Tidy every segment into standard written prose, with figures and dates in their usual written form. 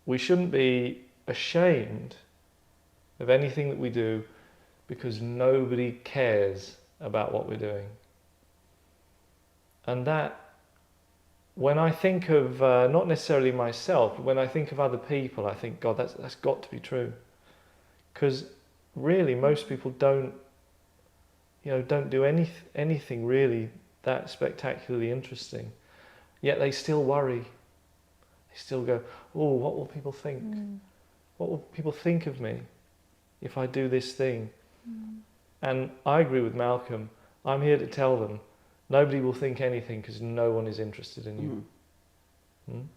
we shouldn't be ashamed of anything that we do because nobody cares about what we're doing. And that, when I think of, not necessarily myself, but when I think of other people, I think, God, that's got to be true. Because really, most people don't do anything really that spectacularly interesting. Yet they still worry. They still go, oh, what will people think? What will people think of me if I do this thing? And I agree with Malcolm. I'm here to tell them, nobody will think anything because no one is interested in you.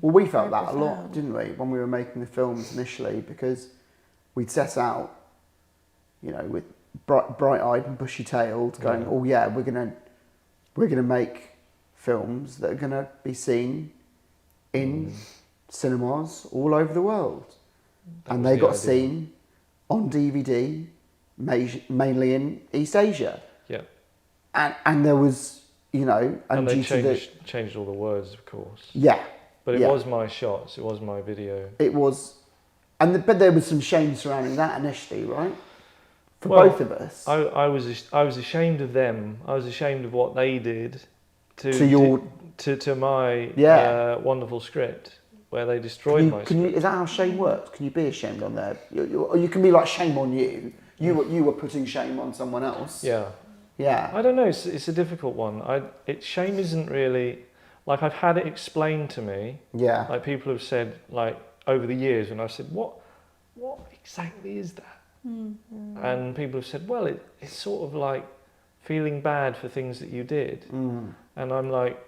Well, we felt that a lot, didn't we, when we were making the films initially, because we'd set out, with bright-eyed and bushy-tailed, going, oh yeah, we're gonna make films that are gonna be seen in cinemas all over the world, and they got seen on DVD, mainly in East Asia. Yeah. And there was, and they changed all the words, of course. Yeah. But it was my shots. It was my video. It was, but there was some shame surrounding that initially, right? For both of us. I was ashamed of them. I was ashamed of what they did to my wonderful script, where they destroyed my script. Is that how shame works? Can you be ashamed on there? Or you can be like shame on you. You were putting shame on someone else. Yeah. Yeah. I don't know. It's a difficult one. Shame isn't really, like, I've had it explained to me. Yeah. Like, people have said, like, over the years, when I've said, what exactly is that? And people have said, well, it's sort of like feeling bad for things that you did. And I'm like,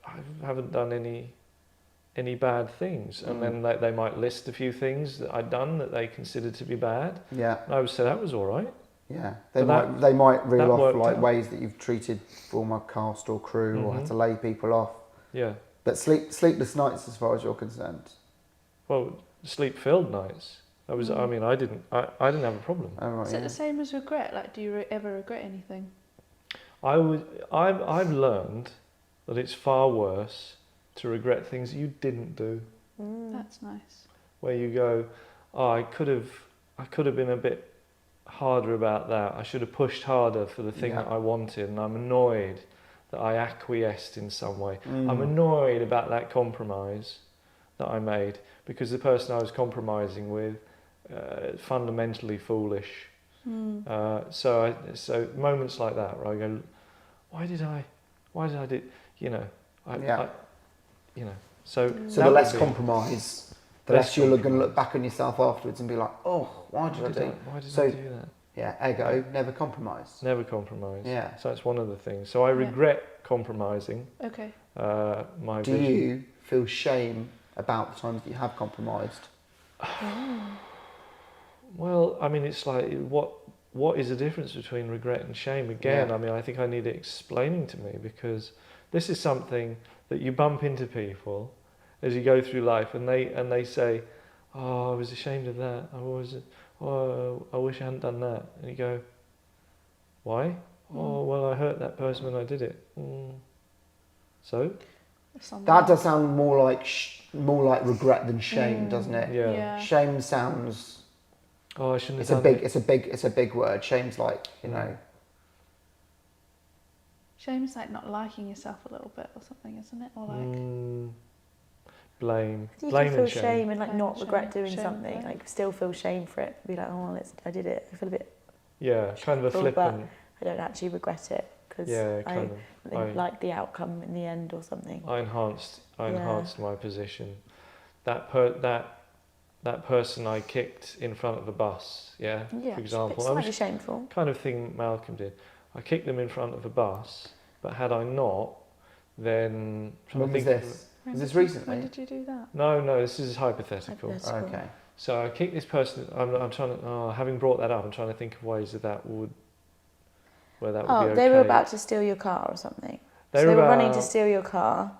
I haven't done any bad things. And then they might list a few things that I'd done that they considered to be bad. Yeah. And I would say that was all right. Yeah. They might reel off like ways that you've treated former cast or crew or had to lay people off. Yeah. But sleepless nights, as far as you're concerned. Well, sleep-filled nights. I didn't have a problem. Oh, right, Is it the same as regret? Like, do you ever regret anything? I've learned that it's far worse to regret things you didn't do. That's nice. Where you go, oh, I could have been a bit harder about that. I should have pushed harder for the thing that I wanted, and I'm annoyed that I acquiesced in some way. I'm annoyed about that compromise that I made because the person I was compromising with fundamentally foolish. So moments like that where I go, why did I do, So the less compromise, the less you're going to look back on yourself afterwards and be like, oh, why did I do that? Yeah, ego, never compromise. Never compromise. Yeah. So that's one of the things. So I regret compromising. Okay. My Do vision. you feel shame about the times that you have compromised? Well, I mean, it's like, what is the difference between regret and shame? Again, I mean, I think I need it explaining to me, because this is something that you bump into people as you go through life, and they say, oh, I was ashamed of that. I wish I hadn't done that. And you go, why? Oh, well, I hurt that person when I did it. So? That does sound more like regret than shame, doesn't it? Yeah. Shame sounds. Oh, I shouldn't have done it. It's a big word. Shame's like, Shame is like not liking yourself a little bit or something, isn't it? Or like blame. You Blame can feel and shame. shame and like not Shame, regret doing shame, something. blame. Like still feel shame for it. Be like, oh, I did it. I feel a bit. Yeah, kind of a shameful, flippant. But I don't actually regret it because I didn't like the outcome in the end or something. I enhanced my position. That person I kicked in front of a bus, for example. It's slightly shameful. Kind of thing Malcolm did. I kicked them in front of a bus, but had I not, then... When was this? Was this recently? When did you do that? No, this is hypothetical. Okay. So I kicked this person. I'm trying to. Having brought that up, I'm trying to think of ways that would be okay. They were about to steal your car or something. They were running to steal your car.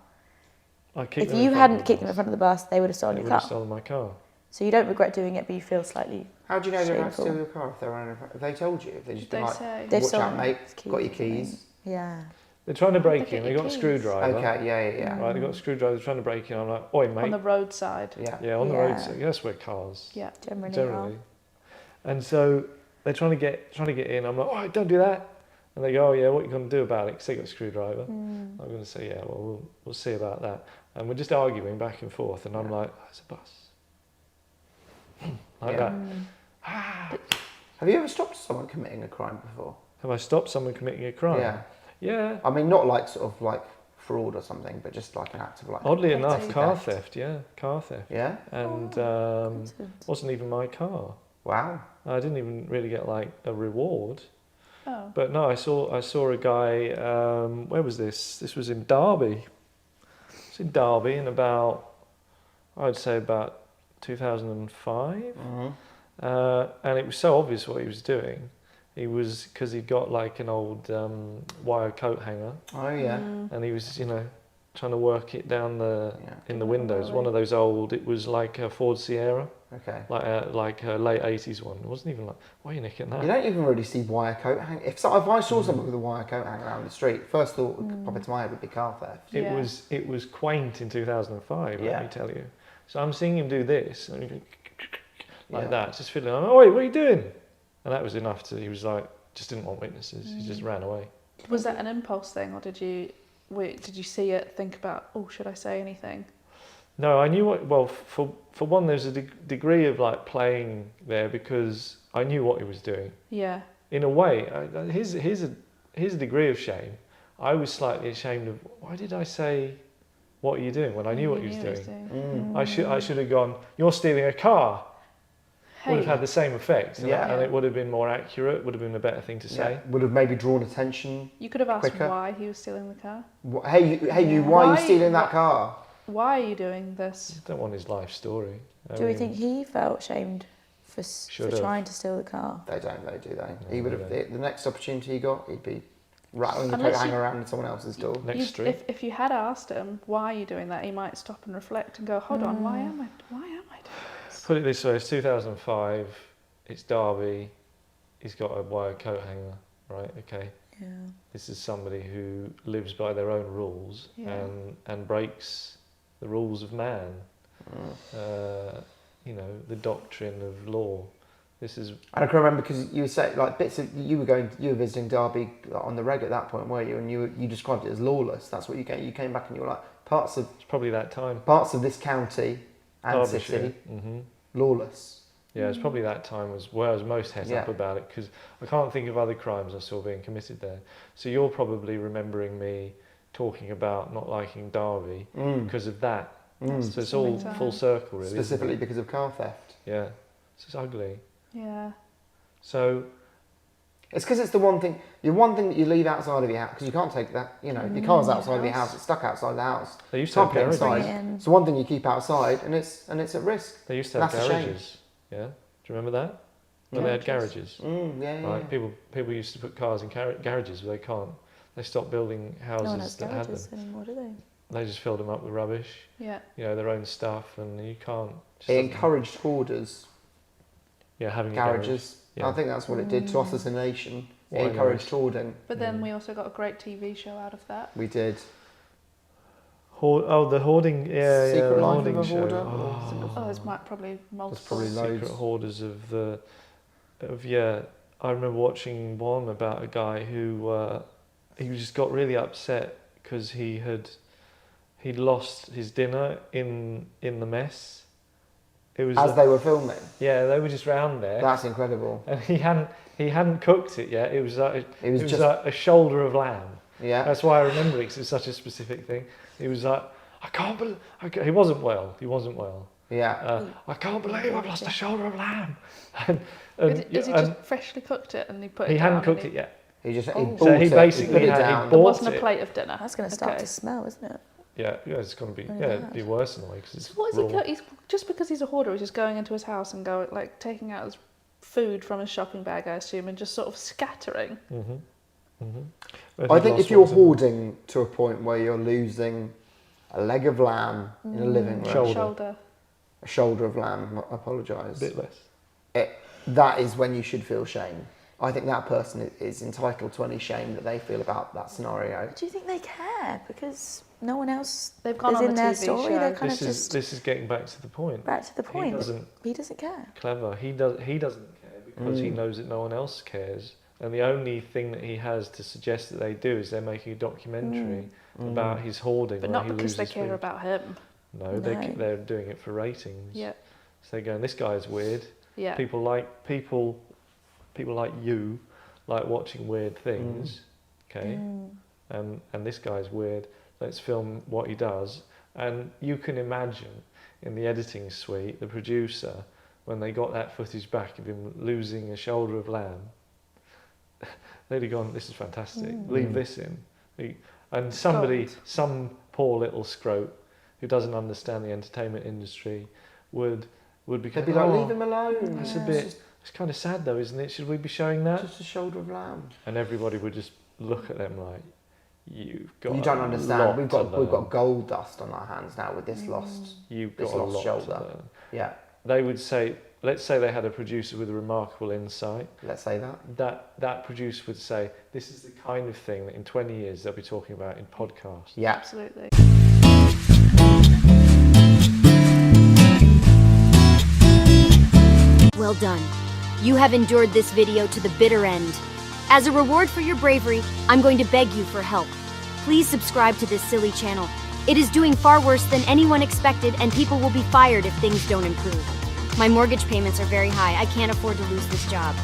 If you hadn't kicked them in front of the bus, they would have stolen your car. They would have stolen my car. So you don't regret doing it, but you feel slightly. How do you know they're about to shameful. steal your car if they're running? Have they told you? Have they just been like, say? watch out, mate, got your keys? Yeah. They're trying to break Look in. at They your got a keys. screwdriver. Okay, yeah. Right, they got a screwdriver. They're trying to break in. I'm like, oi, mate. On the roadside. Yeah. Yeah, on the Yeah. road. So that's where cars. Yeah. Generally. And so they're trying to get in. I'm like, oh, don't do that. And they go, oh yeah, what are you going to do about it? Because they got a screwdriver. I'm going to say, yeah, well, we'll see about that. And we're just arguing back and forth. And I'm like, oh, it's a bus. Like that. Have you ever stopped someone committing a crime before? Have I stopped someone committing a crime? Yeah. Yeah. I mean, not like sort of like fraud or something, but just like an act of like. Oddly enough, Petty car theft. theft. Yeah, car theft. Yeah. And wasn't even my car. Wow. I didn't even really get like a reward. Oh. But no, I saw a guy. Where was this? This was in Derby. It's in Derby in I'd say about 2005. And it was so obvious what he was doing. Because he'd got like an old wire coat hanger, Oh yeah. and he was, trying to work it down in the Oh, windows. really? One of those old. It was like a Ford Sierra, Okay. like a late '80s one. It wasn't even like, why are you nicking that? You don't even really see wire coat hang. If I saw someone with a wire coat hanging around the street, first thought that would pop into my head would be car theft. It Yeah. was quaint in 2005. Yeah. Let me tell you. So I'm seeing him do this, and he goes like Yeah. that, just feeling. Oh, wait, what are you doing? And that was enough to. He was like, just didn't want witnesses. He just ran away. Was that an impulse thing, or did you see it, think about, oh, should I say anything? No, I knew what. Well, for one, there's a degree of like playing there because I knew what he was doing. Yeah. In a way, here's a degree of shame. I was slightly ashamed of why did I say, "What are you doing?" when I knew what he was doing. I should have gone, "You're stealing a car." Hey. Would have had the same effect, Yeah. and it would have been more accurate. Would have been a better thing to say. Yeah. Would have maybe drawn attention. You could have asked quicker. why he was stealing the car. Hey, you! Why are Why- you stealing that wh- car? Why are you doing this? I don't want his life story. Do we think he felt shamed for Should have. trying to steal the car? They don't, though, do they? No, He would they have. don't. The next opportunity he got, he'd be rattling the coat Unless you- hanger around in someone else's door. Next street. If you had asked him why are you doing that, he might stop and reflect and go, hold on, why am I doing this? Put it this way: it's 2005. It's Derby. He's got a wire coat hanger, right? Okay. Yeah. This is somebody who lives by their own rules Yeah. and breaks the rules of man. The doctrine of law. This is And I can remember because you were saying like you were visiting Derby on the reg at that point, weren't you? And you described it as lawless. That's what you came. You came back and you were like parts of probably that time. this county and city lawless. Yeah, it's probably that time was where I was most het up about it because I can't think of other crimes I saw being committed there. So you're probably remembering me talking about not liking Derby because of that. So it's all full circle, really. Specifically because of car theft. Yeah, it's just ugly. Yeah. So it's because it's the one thing that you leave outside of your house because you can't take that. Your car's outside of your house. It's stuck outside the house. they used to have Can't get garages. inside. It's the one thing you keep outside, and it's at risk. They used to have That's a shame. garages. Yeah, do you remember that? When they had garages. Yeah. Right, people used to put cars in garages, but they can't. They stopped building houses No one has that had them. garages anymore, do they? They just filled them up with rubbish. Yeah. Their own stuff, and you can't. It encouraged hoarders. Having Garages. Yeah. I think that's what it did to us as a nation. It Why encouraged not? hoarding. But then we also got a great TV show out of that. We did. The hoarding. Yeah, Secret the Life hoarding of a show. Hoarder? Oh, there's probably multiple. probably Secret loads. hoarders I remember watching one about a guy who he just got really upset because he'd lost his dinner in the mess. It was As they were filming. Yeah, they were just round there. That's incredible. And he hadn't cooked it yet. It was just like a shoulder of lamb. Yeah. That's why I remember it because it's such a specific thing. He was like, I can't believe he wasn't well. Yeah. I can't believe I've lost a shoulder of lamb. Is he just freshly cooked it and he put it He down? hadn't cooked it yet. He just Oh. bought So he it, basically put it had- he down. There bought wasn't it. a plate of dinner. That's going to start Okay. to smell, isn't it? Yeah, it's going to be Really it'd bad. be worse in a way because it's So what is raw. he's just because he's a hoarder, he's just going into his house and taking out his food from his shopping bag, I assume, and just sort of scattering. I think if you're hoarding to a point where you're losing a leg of lamb in a living room, Shoulder. a shoulder of lamb, I apologise. A bit less. That is when you should feel shame. I think that person is entitled to any shame that they feel about that scenario. Do you think they care? Because no one else They've gone is on in the their TV story. show. They're kind of just This is getting back to the point. back to the point. He He doesn't care. Clever. He doesn't care because he knows that no one else cares. And the only thing that he has to suggest that they do is they're making a documentary about his hoarding. But where not he because they loses care food. about him. No, they're doing it for ratings. Yeah. So they're going, this guy's weird. Yeah. People like you like watching weird things. Okay. And this guy's weird. Let's film what he does. And you can imagine in the editing suite, the producer, when they got that footage back of him losing a shoulder of lamb, they'd have gone, this is fantastic, leave this in. And some poor little scrote who doesn't understand the entertainment industry would be They'd be like, leave him alone. That's a bit, it's kind of sad though, isn't it? Should we be showing that? Just a shoulder of lamb. And everybody would just look at them like, you don't understand. We've got gold dust on our hands now with this lost shoulder. Yeah. They would say, let's say they had a producer with a remarkable insight. Let's say that. That producer would say, this is the kind of thing that in 20 years they'll be talking about in podcasts. Yeah. Absolutely. Well done. You have endured this video to the bitter end. As a reward for your bravery, I'm going to beg you for help. Please subscribe to this silly channel. It is doing far worse than anyone expected, and people will be fired if things don't improve. My mortgage payments are very high. I can't afford to lose this job.